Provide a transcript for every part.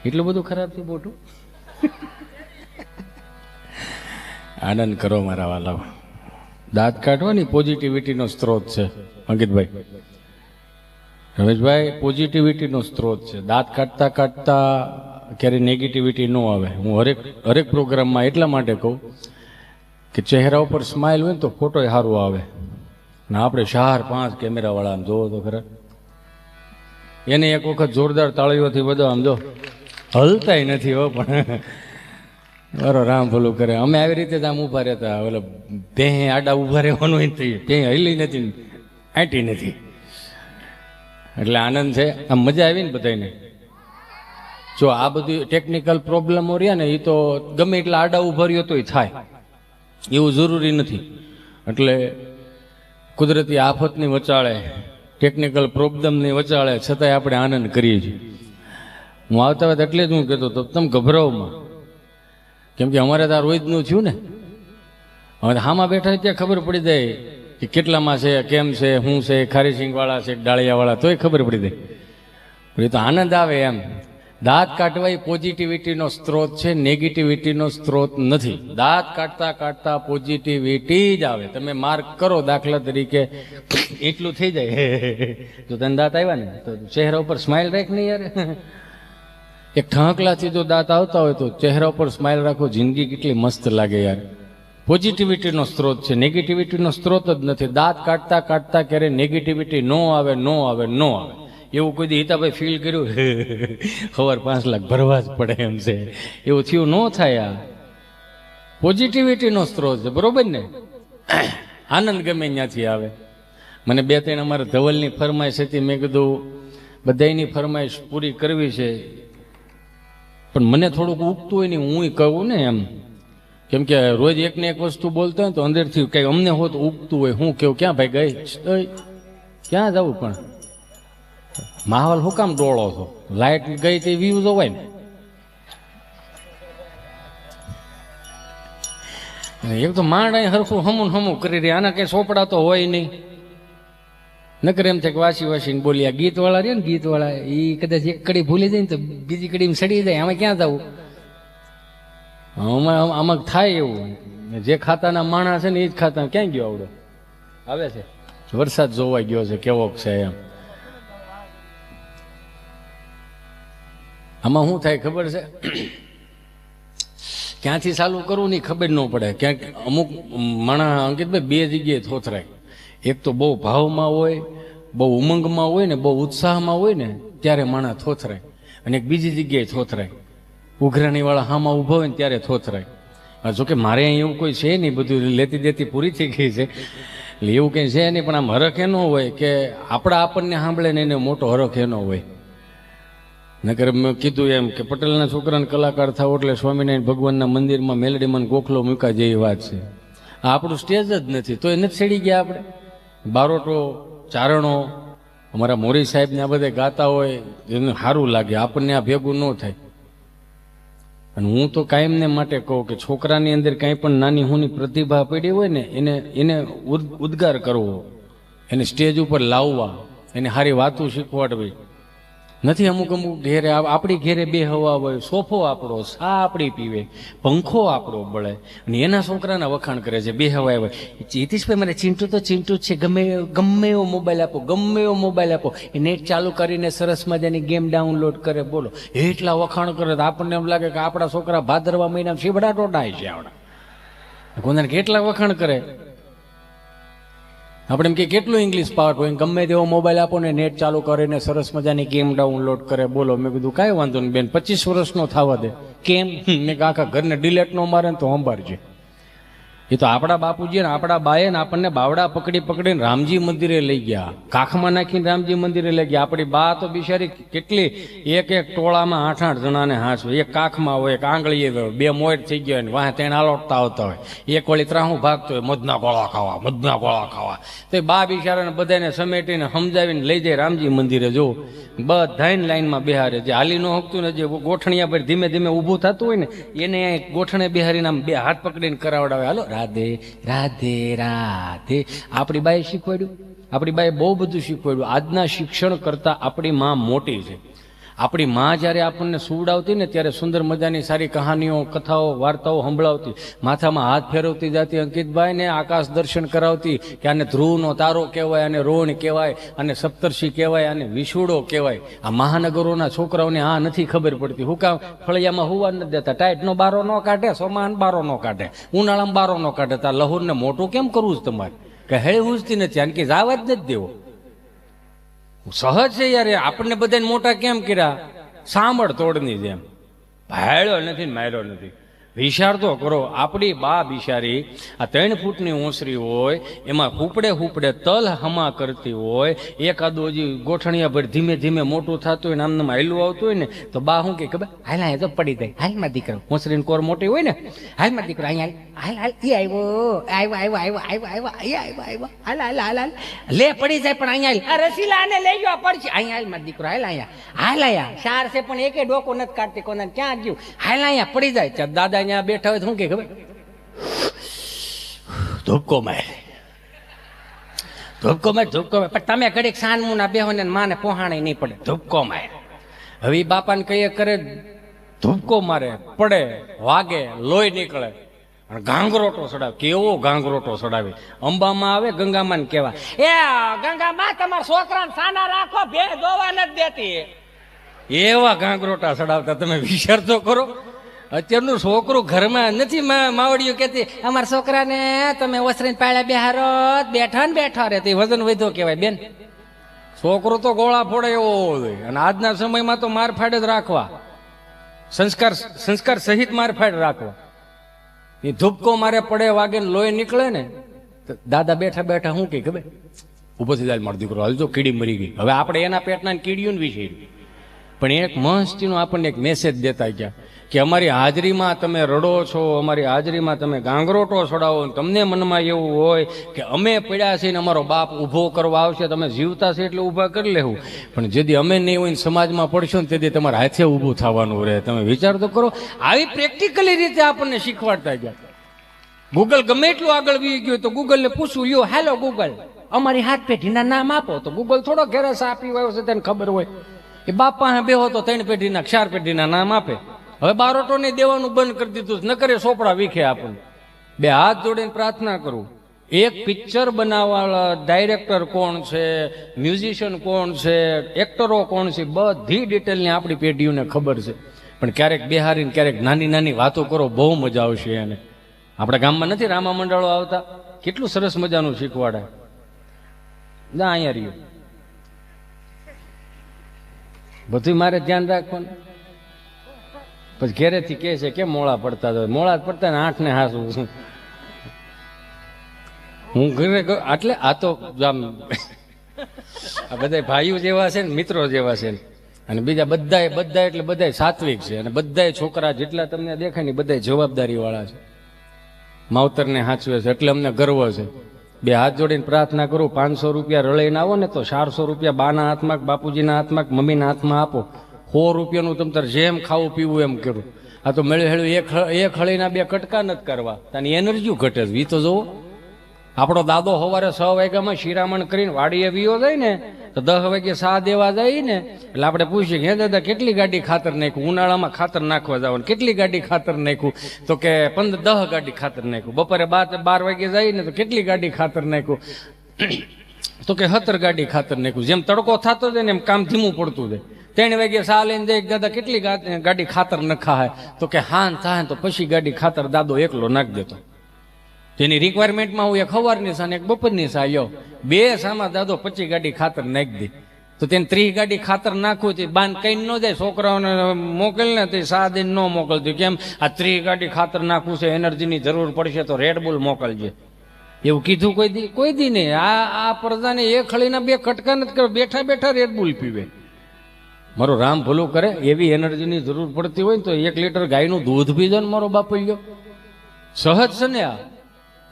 એટલું બધું ખરાબ છે મોટું? આનંદ કરો મારા વાલા. દાંત કાઢવાની પોઝિટિવિટીનો સ્ત્રોત છે અંકિતભાઈ, રમેશભાઈ. પોઝિટિવિટીનો સ્ત્રોત છે. દાંત કાઢતા કાઢતા ક્યારેય નેગેટિવિટી ન આવે. હું હરેક પ્રોગ્રામમાં એટલા માટે કહું કે ચહેરા ઉપર સ્માઇલ હોય ને તો ફોટો સારું આવે. ને આપણે 4-5 કેમેરાવાળા આમ જોવો તો ખરા, એને એક વખત જોરદાર તાળીઓથી બધો આમ જો હલતાય નથી હો, પણ મારો રામ ભલું કરે. અમે આવી રીતે જ આમ ઊભા રહેતા, ઓલો ભેં આડા ઊભા રહેવાનું થઈ, ભેં હલી નથી, આંટી નથી. એટલે આનંદ છે, આમ મજા આવી ને બધાને. જો આ બધી ટેકનિકલ પ્રોબ્લેમો રહ્યા ને, એ તો ગમે એટલા આડા ઊભા રહ્યો તોય થાય, એવું જરૂરી નથી. એટલે કુદરતી આફતની વચાળે, ટેકનિકલ પ્રોબ્લેમની વચાળે છતાંય આપણે આનંદ કરીએ છીએ. હું આવતા વખત એટલે જ હું કહેતો હતો તમે ગભરાવમાં, કેમ કે અમારે તો આ રોજનું થયું ને. હવે હામાં બેઠા ત્યાં ખબર પડી જાય કે કેટલામાં છે, કેમ છે, શું છે, ખારી સિંગવાળા છે, ડાળિયાવાળા, તોય ખબર પડી જાય. એ તો આનંદ આવે એમ. દાંત કાઢવા એ પોઝિટિવિટીનો સ્ત્રોત છે, નેગેટિવિટીનો સ્ત્રોત નથી. દાંત કાઢતા કાઢતા પોઝિટિવિટી જ આવે. તમે માર્ક કરો, દાખલા તરીકે એટલું થઈ જાય. જો તને દાંત આવ્યા ને તો ચહેરા ઉપર સ્માઇલ રાખ નહીં યાર. એક ઠાંકલાથી જો દાંત આવતા હોય તો ચહેરા ઉપર સ્માઇલ રાખો, જિંદગી કેટલી મસ્ત લાગે યાર. પોઝિટિવિટીનો સ્ત્રોત છે, નેગેટિવિટીનો સ્ત્રોત જ નથી. દાંત કાઢતા કાઢતા ક્યારેય નેગેટિવિટી નો આવે, નો આવે, નો આવે. એવું કોઈ દી હિતાભાઈ ફીલ કર્યું ખબર 5 લાખ ભરવા જ પડે એમ છે, એવું થયું ન થાય. આ પોઝિટિવિટીનો સ્ત્રોત છે, બરોબર ને? આનંદ ગમે ત્યાંથી આવે. મને 2-3 અમારા ધવલની ફરમાઈશ હતી, મેં કીધું બધાની ફરમાઈશ પૂરી કરવી છે, પણ મને થોડુંક ઉગતું હોય ને હું કહું ને એમ. કેમ કે રોજ એકને એક વસ્તુ બોલતા હોય તો અંદરથી કંઈ અમને હોત ઉગતું હોય. હું કેવું ક્યાં ભાઈ ગઈ, ક્યાં જવું? પણ માહોલ હું કામ ડોળો છો? લાઇટ ગઈ તે વ્યૂ જોવાય ને. એક તો માંડ અહીં હરખું હમું કરી રહી, આના કઈ સોપડા તો હોય નહીં. નકર એમ થાય કે વાસી બોલ્યા. ગીતવાળા રે ને, ગીતવાળા એ કદાચ એક કડી ભૂલી જાય ને તો બીજી કડીમાં સડી જાય. આમાં ક્યાં જવું? આમાં થાય એવું. જે ખાતાના માણસ છે ને એ જ ખાતા. ક્યાં ગયો આવડો? આવે છે વરસાદ જોવા ગયો છે, કેવોક છે એમ. આમાં શું થાય ખબર છે? ક્યાંથી ચાલુ કરવું નહીં ખબર ન પડે. ક્યાંક અમુક માણસ અંકિતભાઈ 2 જગ્યાએ થોથરાય. એક તો બહુ ભાવમાં હોય, બહુ ઉમંગમાં હોય ને, બહુ ઉત્સાહમાં હોય ને ત્યારે માણસ થોથરાય. અને એક બીજી જગ્યાએ થોથરાય, ઉઘરાણીવાળા હામાં ઊભા હોય ને ત્યારે થોથરાય. જોકે મારે અહીં એવું કોઈ છે નહીં, બધું લેતી દેતી પૂરી થઈ ગઈ છે, એટલે એવું કંઈ છે નહીં. પણ આમ હરખ એનો હોય કે આપણને સાંભળે ને એને મોટો હરખ એનો હોય. નકર મેં કીધું એમ કે પટેલના છોકરાને કલાકાર થાવ એટલે સ્વામિનારાયણ ભગવાનના મંદિરમાં મેલડીમાં ગોખલો મૂકા જેવી વાત છે. આ આપણું સ્ટેજ જ નથી, તો એ નથી ચડી ગયા આપણે. બારોટો, ચારણો, અમારા મોરી સાહેબને આ બધા ગાતા હોય, એને સારું લાગે. આપણને આ ભેગું ન થાય. અને હું તો કાયમને માટે કહું કે છોકરાની અંદર કાંઈ પણ નાની હુની પ્રતિભા પડી હોય ને એને ઉદ્ગાર કરવો, એને સ્ટેજ ઉપર લાવવા, એને સારી વાતો શીખવાડવી. નથી અમુક ઘેરે, આપણી ઘેરે 2 હવા હોય, સોફો આપણો, સા આપણી પીવે, પંખો આપણો બળે, અને એના છોકરાના વખાણ કરે છે 2 હવા હોય. જીતીશભાઈ મને ચિંટુ તો ચિંટુ જ છે, ગમે એવો મોબાઈલ આપો, ગમે એવો મોબાઈલ આપો, એ નેટ ચાલુ કરીને સરસ મજાની ગેમ ડાઉનલોડ કરે. બોલો એટલા વખાણ કરે તો આપણને એમ લાગે કે આપણા છોકરા ભાદરવા મહિનામાં શીબડા ટોટાય છે. આવડા કોને કેટલા વખાણ કરે. આપણે એમ કે કેટલું ઇંગ્લિશ પાર્ટ હોય, ગમે તેવો મોબાઈલ આપો ને નેટ ચાલુ કરીને સરસ મજાની ગેમ ડાઉનલોડ કરે. બોલો મેં કીધું કાંઈ વાંધો નહીં બેન, 25 વર્ષનો થવા દે. કેમ? મેં આખા ઘરને ડિલેટ નો મારે ને તો સંભાળજે. એ તો આપણા બાપુજી ને આપણા બાએ ને આપણને બાવડા પકડીને રામજી મંદિરે લઈ ગયા, કાખમાં નાખીને રામજી મંદિરે લઈ ગયા. આપણી બા તો બિચારી કેટલી, એક ટોળામાં 8-8 જણાને હાંસવે, એક કાખમાં હોય, એક આંગળીએ હોય, 2 મોટ થઈ ગયા હોય, વાહ તેને આલોટતા આવતા હોય, એક વળી ત્રાહું ભાગતો હોય, મધના ગોળા ખાવા. તો એ બા બિચારાને બધાને સમેટીને સમજાવીને લઈ જાય રામજી મંદિરે. જો બધાને લાઈનમાં બેહારે, જે હાલી ન હકતું ને જે ગોઠણિયા પર ધીમે ધીમે ઊભું થતું હોય ને એને ગોઠણે બેહારીને આમ 2 હાથ પકડીને કરાવડાવે. હાલો રાધે રાધે રાધે. આપણી બાએ શીખવાડ્યું, આપણી બાએ બહુ બધું શીખવાડ્યું. આજના શિક્ષણ કરતાં આપણી માં મોટી છે. આપણી માં જ્યારે આપણને સુવડાવતી ને ત્યારે સુંદર મજાની સારી કહાનીઓ, કથાઓ, વાર્તાઓ સંભળાવતી, માથામાં હાથ ફેરવતી જાતી, અંકિતભાઈ ને આકાશ દર્શન કરાવતી કે આને ધ્રુવનો તારો કહેવાય, આને રોણ કહેવાય, આને સપ્તર્ષિ કહેવાય, આને વિષુડો કહેવાય. આ મહાનગરોના છોકરાઓને આ નથી ખબર પડતી. હું કામ ફળિયામાં હુવા નથી દેતા, ટાઈટનો બારો ન કાઢે, સોમાન બારો ન કાઢે, ઉનાળામાં બારો ન કાઢે. તા લહુરને મોટું કેમ કરવું છે તમારે? કે હેળ હુજતી નથી, આને કે જાવા જ નથી દેવો. સહજ છે યાર, આપણને બધાને મોટા કેમ કર્યા? સાંભળ તોડની જેમ. ભાડ્યો નથી ને માર્યો નથી. વિચાર તો કરો, આપણી બા બિચારી આ 3 ફૂટની ઓસરી હોય, એમાં હુપડે તલ હમા કરતી હોય, એકાદું હજી ગોઠણિયા ભર ધીમે ધીમે મોટું થતું હોય ને આમ હાયલું આવતું હોય ને તો બા શું કે ખબર? હાલ તો પડી જાય, હાલમાં દીકરો, ઓસરીની કોર મોટી હોય ને, હાલમાં દીકરો અહીંયા હાલ એ આવ્યો હાલ લે પડી જાય પણ અહીંયા રસીલા આને લઈ ગયો પડશે, અહીંયા હાલમાં દીકરો હાલ અહીંયા શાર છે પણ એકે ડોકો નથી કાઢતી, કોને ક્યાં ગયું, હાલ અહીંયા પડી જાય. દાદા અહીંયા બેઠા હોય શું કે ખબર? ધૂપકો માર પણ તમે ઘડીક સાનમુના બેહો ને માને પોહાણે નહીં પડે, ધૂપકો માર. હવે બાપાને કહીએ કરે, ધૂપકો મારે, પડે, વાગે, લોહી નીકળે, અને ગાંગરોટો ચડાવે. કેવો ગાંગરોટો ચડાવે! અંબામાં આવે, ગંગામાં કેવા, એ ગંગામાં તમારા છોકરાને સાના રાખો, ભે દોવા નથી દેતી, એવા ગાંગરોટા ચડાવતા. તમે વિચાર તો કરો, અત્યારનું છોકરું ઘરમાં નથી. માવડીઓ કહેતી અમારા છોકરાને તમે ઓસરીને પાળ્યા બેહારો, બેઠા ને બેઠા રે, વજન વધ્યો કહેવાય બેન. છોકરો તો ગોળા ફોડે એવો હોય. અને આજના સમયમાં તો મારફાડ જ રાખવા, સંસ્કાર સહિત મારફાડ રાખવા. એ ધૂપકો મારે, પડે, વાગે ને લોહી નીકળે ને, દાદા બેઠા બેઠા શું કે ખબર? ઉભો થઈ જાય મારો દીકરો, હાલજો કીડી મરી ગઈ. હવે આપણે એના પેટના કીડીયું વિશે પણ એક મસ્તીનો આપણને એક મેસેજ દેતા ગયા કે અમારી હાજરીમાં તમે રડો છો, અમારી હાજરીમાં તમે ગાંગરોટો છોડાવો, તમને મનમાં એવું હોય કે અમે પડ્યા છીએ ને અમારો બાપ ઊભો કરવા આવશે, તમે જીવતા છે એટલે ઊભા કરી લેવું, પણ જેથી અમે નહીં હોય ને સમાજમાં પડશો ને તેથી તમારા હાથે ઊભું થવાનું રહે. તમે વિચાર તો કરો, આવી પ્રેક્ટિકલી રીતે આપણને શીખવાડતા ગયા. ગૂગલ ગમે એટલું આગળ વી ગયું તો ગૂગલને પૂછવું, યો હેલો ગૂગલ અમારી હાથ પેઢીના નામ આપો, તો ગૂગલ થોડો ઘેરસ આપી આવ્યો છે તેને ખબર હોય. એ બાપ પાસે બેહો તો 3 પેઢીના 4 પેઢીના નામ આપે. હવે બારોટો ને દેવાનું બંધ કરી દીધું, ન કરે સોપડા વીખે આપણને. 2 હાથ જોડીને પ્રાર્થના કરું, એક પિક્ચર બનાવવાવાળા ડાયરેક્ટર કોણ છે, મ્યુઝિશિયન કોણ છે, એક્ટરો કોણ છે, બધી ડિટેલની આપણી પેઢીઓને ખબર છે. પણ ક્યારેક બેહારીને ક્યારેક નાની નાની વાતો કરો, બહુ મજા આવશે. એને આપણા ગામમાં નથી રામા મંડળો આવતા, કેટલું સરસ મજાનું શીખવાડે. ના અહીંયા રહ્યું બધું મારે ધ્યાન રાખવાનું. પછી ઘેરેથી કહે છે કેમ મોળા પડતા હોય? મોળા પડતા ને 8 ને હાસું. હું ઘરે એટલે આ તો આમ આ બધા ભાઈઓ જેવા છે ને, મિત્રો જેવા છે, અને બીજા બધા એટલે બધા સાત્વિક છે, અને બધા છોકરા જેટલા તમને દેખાય ને બધા જવાબદારી વાળા છે, માવતરને સાચવે છે, એટલે અમને ગર્વ છે. 2 હાથ જોડીને પ્રાર્થના કરું, 500 રૂપિયા રળીને આવો ને તો 400 રૂપિયા બાના હાથમાં, બાપુજીના હાથમાં, મમ્મીના હાથમાં આપો. 100 રૂપિયાનું તમે તાર જેમ ખાવું પીવું એમ કરું. આ તો મેળે હેળું એક હળીના 2 કટકા નથી કરવા, તાની એનર્જી ઘટે છે. તો જોવો, આપણો દાદો સવારે 6 વાગ્યામાં શિરામણ કરીને વાડીએ વીયો જાય ને તો 10 વાગે સા દેવા જાય ને એટલે આપણે પૂછીએ હે દાદા કેટલી ગાડી ખાતર નાખ્યું? ઉનાળામાં ખાતર નાખવા જવાનું, કેટલી ગાડી ખાતર નાખ્યું? તો કે 10 ગાડી ખાતર નાખ્યું. બપોરે 12 વાગે જાય ને તો કેટલી ગાડી ખાતર નાખ્યું? તો કે 17 ગાડી ખાતર નાખ્યું. જેમ તડકો થતો જાય ને એમ કામ ધીમું પડતું જાય. 3 વાગે સા લઈને જાય, દાદા કેટલી ગાડી ખાતર નખાય? તો કે હાન થાય તો પછી ગાડી ખાતર દાદો એકલો નાખી દેતો. તેની રિક્વાયરમેન્ટમાં હું એક સવારની સા ને એક બપોરની સા લ્યો, 2 સામાં દાદો 25 ગાડી ખાતર નાખી દે. તો તેને 30 ગાડી ખાતર નાખવું તે બાન કઈ ન જાય, છોકરાઓને મોકલ ને તે સા દઈને ન મોકલતું. કેમ? આ 30 ગાડી ખાતર નાખવું છે, એનર્જીની જરૂર પડશે તો રેડબુલ મોકલજે. એવું કીધું કોઈ દી નહીં. આ પ્રજાને એક હળીના 2 કટકા નથી કરે, બેઠા બેઠા રેડબુલ પીવે. મારો રામ ભલું કરે, એવી એનર્જીની જરૂર પડતી હોય ને તો 1 લીટર ગાયનું દૂધ પીજો ને મારો બાપુ લ્યો. સહજ છે ને આ.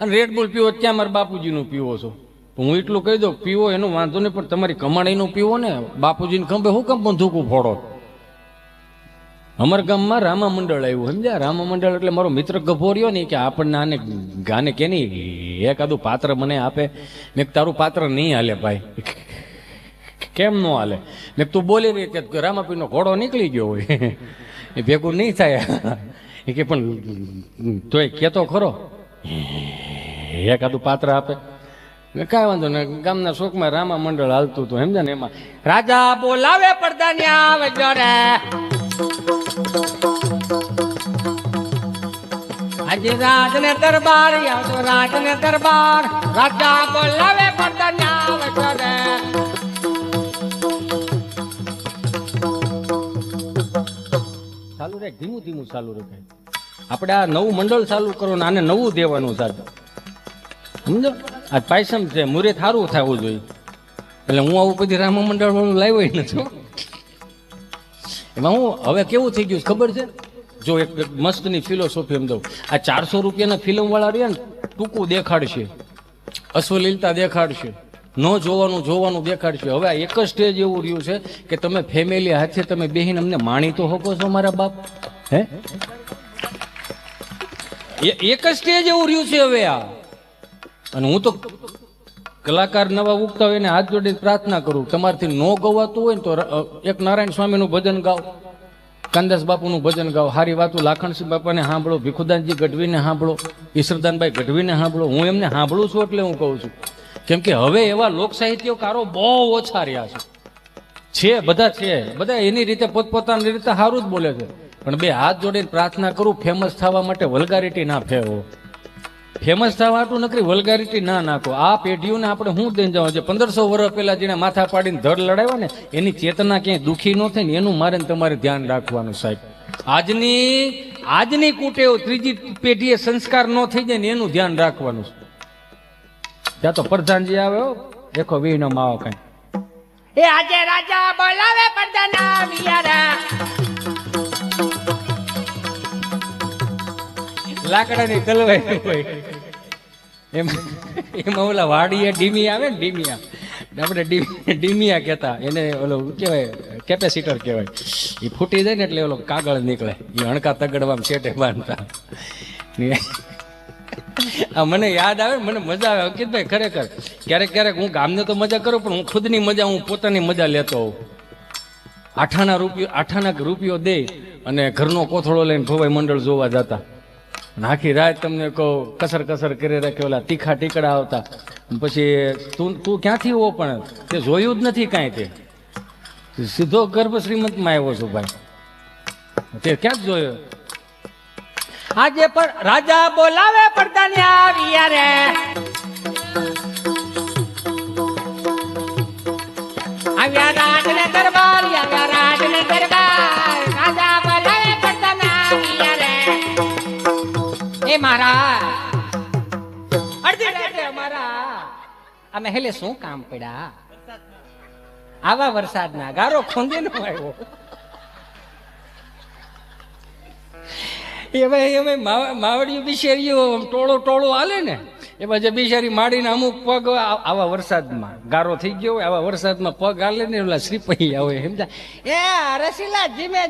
અને રેડબુલ પીવો ક્યાં મારા બાપુજીનું પીવો છો? તો હું એટલું કહી દઉં, પીવો એનો વાંધો નહીં, પણ તમારી કમાણીનું પીવો ને. બાપુજીને ખંભે હું કેમ બંદૂકું ફોડો? અમારા ગામમાં રામા મંડળ આવ્યું, સમજ્યા? રામા મંડળ એટલે મારો મિત્ર ગભોર્યો ને કે આપણને આને ગાને કે નહીં એકાદું પાત્ર મને આપે. મેં તારું પાત્ર નહીં હાલે ભાઈ. કેમ ન હાલે ને તું બોલી રહી કે રામાપીરનો ઘોડો નીકળી ગયો હોય એ ભેગું નહીં થાય એ કે પણ તોય કેતો ખરો એકાદું પાત્ર આપે કાંઈ વાંધો ને ગામના શોકમાં રામા મંડળ હાલતું હતું સમજે ને એમાં રાજા બોલાવે પડદા ને આવે જોરે આજે રાજ ને દરબાર આવતો રાજ ને દરબાર રાજા બોલાવે પડદા ને આવે જોરે ચાલુ રે ધીમું ધીમું ચાલુ રખાય આપણે આ નવું મંડળ ચાલુ કરો ને આને નવું દેવાનું સાથે સમજો આ પાયસમ છે મુરે થારું થવું જોઈએ એટલે હું આવું બધી રામા મંડળ વાળું લાવ્યો નથી એમાં હું હવે કેવું થઈ ગયું ખબર છે જો એક મસ્તની ફિલોસોફી એમ દઉં આ 400 રૂપિયાના ફિલ્મ વાળા રહ્યા ને ટૂંકું દેખાડશે અશ્વલીલતા દેખાડશે ન જોવાનું દેખાડશે હવે આ એક જ સ્ટેજ એવું રહ્યું છે કે તમે ફેમિલી હાથે તમે બેહીને અમને માણી તો શકો છો મારા બાપ હે એક જ સ્ટેજ એવું રહ્યું છે હવે આ અને હું તો કલાકાર નવા ઉગતા હોય ને હાથ જોડીને પ્રાર્થના કરું તમારથી ન ગવાતું હોય ને તો એક નારાયણ સ્વામીનું ભજન ગાઓ કાનદાસ બાપુનું ભજન ગાઓ હારી વાતું લાખણસિંહ બાપાને સાંભળો ભીખુદાનજી ગઢવીને સાંભળો ઈશ્વરદાનભાઈ ગઢવીને સાંભળો હું એમને સાંભળું છું એટલે હું કહું છું કેમ કે હવે એવા લોક સાહિત્યકારો બહુ ઓછા રહ્યા છે બધા એની રીતે પોતપોતાની રીતે સારું જ બોલે છે પણ બે હાથ જોડીને પ્રાર્થના કરું ફેમસ થવા માટે વલ્ગારિટી ના ફેરવો ફેમસ થવા હાટું નકરી વલ્ગારિટી ના નાખો આ પેઢીઓને આપણે શું દઈને જવા છે 1500 વર્ષ પહેલા જેને માથા પાડીને ધડ લડાવ્યા ને એની ચેતના ક્યાંય દુઃખી ન થાય ને એનું મારે તમારે ધ્યાન રાખવાનું સાહેબ આજની કુટેવ ત્રીજી પેઢીએ સંસ્કાર ન થઈ જાય ને એનું ધ્યાન રાખવાનું છે ત્યાં તો પ્રધાનજી આવે દેખો વીનો માવો કઈ એ આજે રાજા બોલાવે પ્રધાના વિયારા લાકડાની તલવાઈ હોય એમાં ઓલા વાડીએ ડીમી આવે ને ડીમિયા આપણે ડીમિયા કહેતા એને ઓલો કહેવાય કેપેસિટર કહેવાય એ ફૂટી જાય ને એટલે ઓલો કાગળ નીકળે એ હણકા તગડવામાં શેઠે બાંધતા આ મને યાદ આવે મને મજા આવે અંકિતભાઈ ખરેખર ક્યારેક હું ગામને તો મજા કરું પણ હું ખુદની મજા હું પોતાની મજા લેતો હોઉં આઠાના રૂપિયો દે અને ઘરનો કોથળો લઈને ભવાઈ મંડળ જોવા જતા આખી રાત તમને કહું કસર કરી રાખે ઓલા તીખા ટીકડા આવતા પછી તું ક્યાંથી હો પણ તે જોયું જ નથી કાંઈ તે સીધો ગર્ભ શ્રીમંતમાં આવ્યો છું ભાઈ તે ક્યાં જ જોયો આજે પણ રાજા બોલાવે પડદાને આવ્યા રે આવ્યા રાજને દરબાર રાજા બોલાવે પડદાને આવ્યા રે એ મારા અડધી રાતે અમારા અમે હેલે શું કામ પડ્યા આવા વરસાદના ગારો ખોંદી નો આવ્યો એમાં માવડીઓ બિચારીઓ ટોળો હાલે ને એમાં જે બિચારી માડીને અમુક પગ આવા વરસાદમાં ગારો થઈ ગયો હોય આવા વરસાદમાં પગ હાલે ને ઓલા શ્રીપૈ આવે સમજા એ રસીલા ધીમે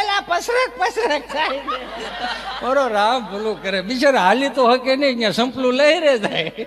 એલા પસરક થાય ઓરો રામ ભૂલું કરે બિચારા હાલી તો હકે નહીં અહીંયા સંપલું લઈ રે જાય